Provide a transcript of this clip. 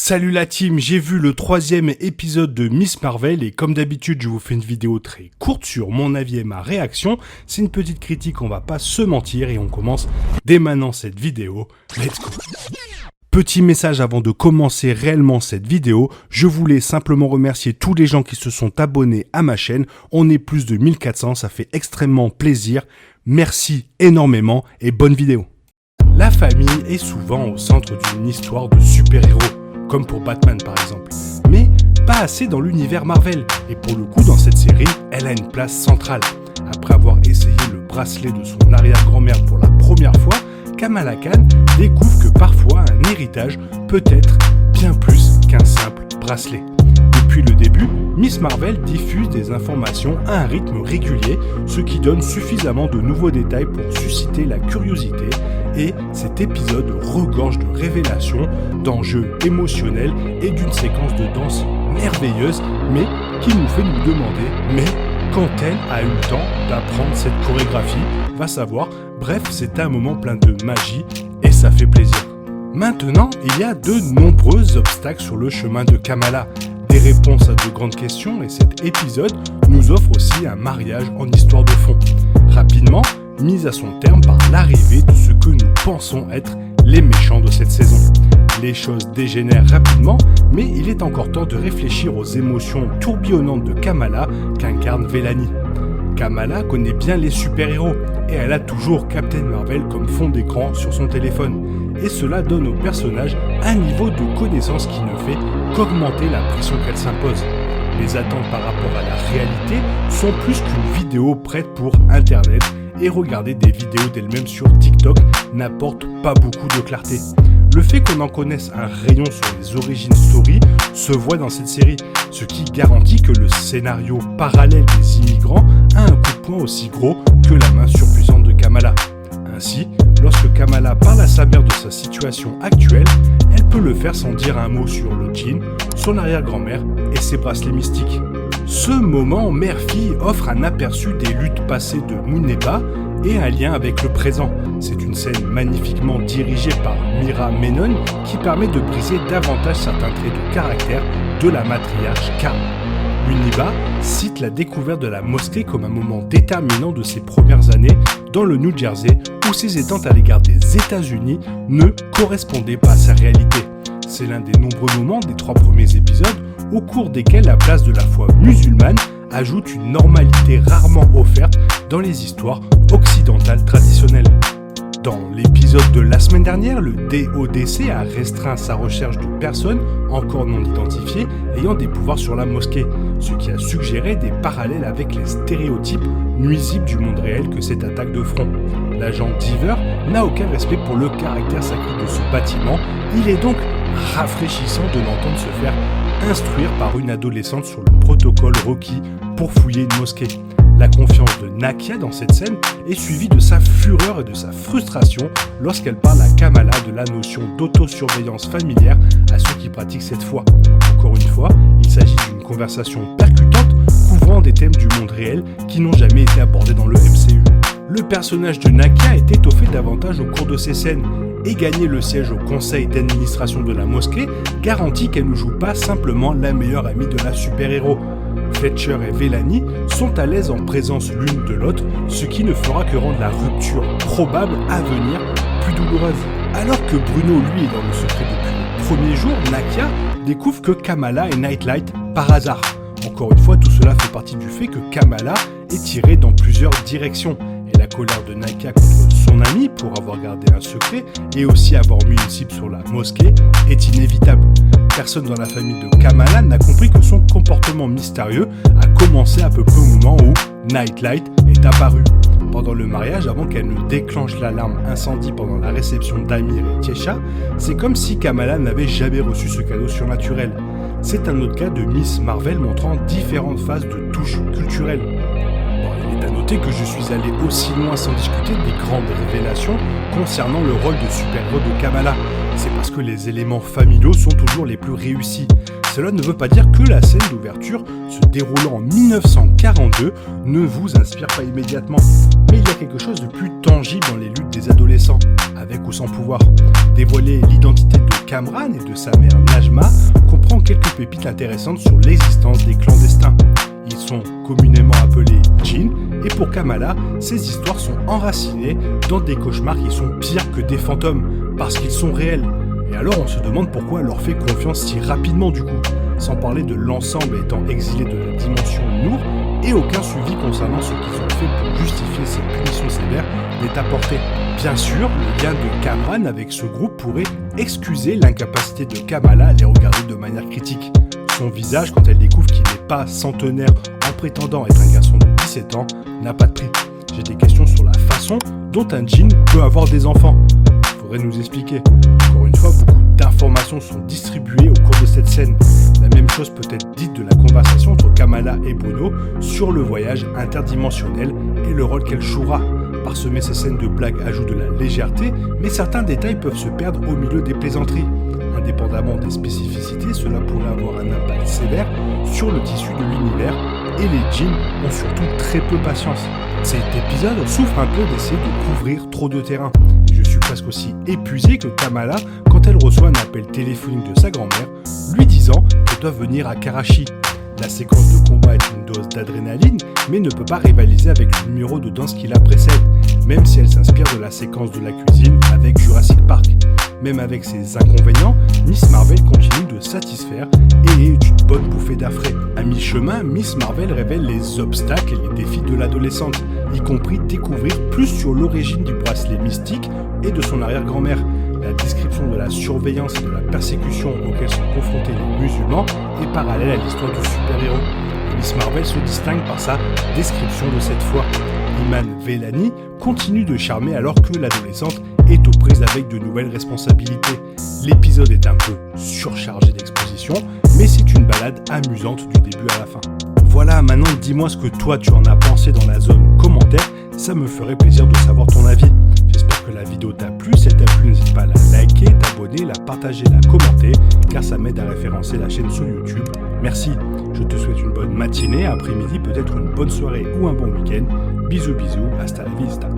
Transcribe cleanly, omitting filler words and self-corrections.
Salut la team, j'ai vu le 3e épisode de Miss Marvel et comme d'habitude je vous fais une vidéo très courte sur mon avis et ma réaction. C'est une petite critique, on va pas se mentir et on commence dès maintenant cette vidéo. Let's go. Petit message avant de commencer réellement cette vidéo, je voulais simplement remercier tous les gens qui se sont abonnés à ma chaîne. On est plus de 1400, ça fait extrêmement plaisir. Merci énormément et bonne vidéo. La famille est souvent au centre d'une histoire de super-héros, comme pour Batman par exemple, mais pas assez dans l'univers Marvel, et pour le coup dans cette série, elle a une place centrale. Après avoir essayé le bracelet de son arrière-grand-mère pour la première fois, Kamala Khan découvre que parfois un héritage peut être bien plus qu'un simple bracelet. Depuis le début, Miss Marvel diffuse des informations à un rythme régulier, ce qui donne suffisamment de nouveaux détails pour susciter la curiosité, et cet épisode regorge de révélations, d'enjeux émotionnels et d'une séquence de danse merveilleuse, mais qui nous fait nous demander, mais quand elle a eu le temps d'apprendre cette chorégraphie, va savoir, bref, c'est un moment plein de magie et ça fait plaisir. Maintenant, il y a de nombreux obstacles sur le chemin de Kamala, des réponses à de grandes questions et cet épisode nous offre aussi un mariage en histoire de fond. Rapidement, mise à son terme par l'arrivée de ce que nous pensons être les méchants de cette saison. Les choses dégénèrent rapidement, mais il est encore temps de réfléchir aux émotions tourbillonnantes de Kamala qu'incarne Vellani. Kamala connaît bien les super-héros et elle a toujours Captain Marvel comme fond d'écran sur son téléphone. Et cela donne au personnage un niveau de connaissance qui ne fait qu'augmenter la pression qu'elle s'impose. Les attentes par rapport à la réalité sont plus qu'une vidéo prête pour Internet, et regarder des vidéos d'elle-même sur TikTok n'apporte pas beaucoup de clarté. Le fait qu'on en connaisse un rayon sur les origin story se voit dans cette série, ce qui garantit que le scénario parallèle des immigrants a un coup de poing aussi gros que la main surpuissante de Kamala. Ainsi, lorsque Kamala parle à sa mère de sa situation actuelle, elle peut le faire sans dire un mot sur le jean, son arrière-grand-mère et ses bracelets mystiques. Ce moment mère-fille offre un aperçu des luttes passées de Muneba et un lien avec le présent. C'est une scène magnifiquement dirigée par Mira Menon qui permet de briser davantage certains traits de caractère de la matriarche Khan. Muneba cite la découverte de la mosquée comme un moment déterminant de ses premières années dans le New Jersey où ses attentes à l'égard des États-Unis ne correspondaient pas à sa réalité. C'est l'un des nombreux moments des 3 premiers épisodes au cours desquels la place de la foi musulmane ajoute une normalité rarement offerte dans les histoires occidentales traditionnelles. Dans l'épisode de la semaine dernière, le DODC a restreint sa recherche de personnes encore non identifiées ayant des pouvoirs sur la mosquée, ce qui a suggéré des parallèles avec les stéréotypes nuisibles du monde réel que cette attaque de front. L'agent Diver n'a aucun respect pour le caractère sacré de ce bâtiment, il est donc rafraîchissant de l'entendre se faire instruire par une adolescente sur le protocole requis pour fouiller une mosquée. La confiance de Nakia dans cette scène est suivie de sa fureur et de sa frustration lorsqu'elle parle à Kamala de la notion d'autosurveillance familière à ceux qui pratiquent cette foi. Encore une fois, il s'agit d'une conversation percutante couvrant des thèmes du monde réel qui n'ont jamais été abordés dans le MCU. Le personnage de Nakia est étoffé davantage au cours de ces scènes, et gagner le siège au conseil d'administration de la mosquée garantit qu'elle ne joue pas simplement la meilleure amie de la super-héros. Fletcher et Vellani sont à l'aise en présence l'une de l'autre, ce qui ne fera que rendre la rupture probable à venir plus douloureuse. Alors que Bruno lui est dans le secret depuis le premier jour, Nakia découvre que Kamala est Nightlight par hasard. Encore une fois, tout cela fait partie du fait que Kamala est tirée dans plusieurs directions. Et la colère de Nakia contre son ami pour avoir gardé un secret et aussi avoir mis une cible sur la mosquée est inévitable. Personne dans la famille de Kamala n'a compris que son comportement mystérieux a commencé à peu près au moment où Nightlight est apparu. Pendant le mariage, avant qu'elle ne déclenche l'alarme incendie pendant la réception d'Amir et Tiesha, c'est comme si Kamala n'avait jamais reçu ce cadeau surnaturel. C'est un autre cas de Miss Marvel montrant différentes phases de touches culturelles. Il est un autre Notez que je suis allé aussi loin sans discuter des grandes révélations concernant le rôle de super-héros de Kamala. C'est parce que les éléments familiaux sont toujours les plus réussis. Cela ne veut pas dire que la scène d'ouverture, se déroulant en 1942, ne vous inspire pas immédiatement. Mais il y a quelque chose de plus tangible dans les luttes des adolescents, avec ou sans pouvoir. Dévoiler l'identité de Kamran et de sa mère Najma comprend quelques pépites intéressantes sur l'existence des clandestins. Ils sont communément appelés djinns, et pour Kamala, ces histoires sont enracinées dans des cauchemars qui sont pires que des fantômes, parce qu'ils sont réels. Et alors on se demande pourquoi elle leur fait confiance si rapidement du coup, sans parler de l'ensemble étant exilé de la dimension Nour, et aucun suivi concernant ce qu'ils ont fait pour justifier ces punitions sévères n'est apporté. Bien sûr, le lien de Kamran avec ce groupe pourrait excuser l'incapacité de Kamala à les regarder de manière critique. Son visage, quand elle découvre qu'il n'est pas centenaire en prétendant être un garçon de 17 ans, n'a pas de prix. J'ai des questions sur la façon dont un djinn peut avoir des enfants. Faudrait nous expliquer. Encore une fois, beaucoup d'informations sont distribuées au cours de cette scène. La même chose peut être dite de la conversation entre Kamala et Bruno sur le voyage interdimensionnel et le rôle qu'elle jouera. Parsemer ces scènes de blagues ajoute de la légèreté, mais certains détails peuvent se perdre au milieu des plaisanteries. Indépendamment des spécificités, cela pourrait avoir un impact sévère sur le tissu de l'univers, et les djinns ont surtout très peu patience. Cet épisode souffre un peu d'essayer de couvrir trop de terrain. Et je suis presque aussi épuisé que Kamala quand elle reçoit un appel téléphonique de sa grand-mère lui disant qu'elle doit venir à Karachi. La séquence de combat est une dose d'adrénaline, mais ne peut pas rivaliser avec le numéro de danse qui la précède, même si elle s'inspire de la séquence de la cuisine avec Jurassic Park. Même avec ses inconvénients, Miss Marvel continue de satisfaire et est une bonne bouffée d'air frais. À mi-chemin, Miss Marvel révèle les obstacles et les défis de l'adolescente, y compris découvrir plus sur l'origine du bracelet mystique et de son arrière-grand-mère. La description de la surveillance et de la persécution auxquelles sont confrontés les musulmans est parallèle à l'histoire du super-héros. Miss Marvel se distingue par sa description de cette foi. Iman Vellani continue de charmer alors que l'adolescente est aux prises avec de nouvelles responsabilités. L'épisode est un peu surchargé d'exposition, mais c'est une balade amusante du début à la fin. Voilà, maintenant dis-moi ce que toi tu en as pensé dans la zone commentaire, ça me ferait plaisir de savoir ton avis. J'espère que la vidéo t'a plu, si elle t'a plu n'hésite pas à la liker, t'abonner, la partager, la commenter, car ça m'aide à référencer la chaîne sur YouTube. Merci, je te souhaite une bonne matinée, après-midi, peut-être une bonne soirée ou un bon week-end. Bisous bisous, hasta la vista.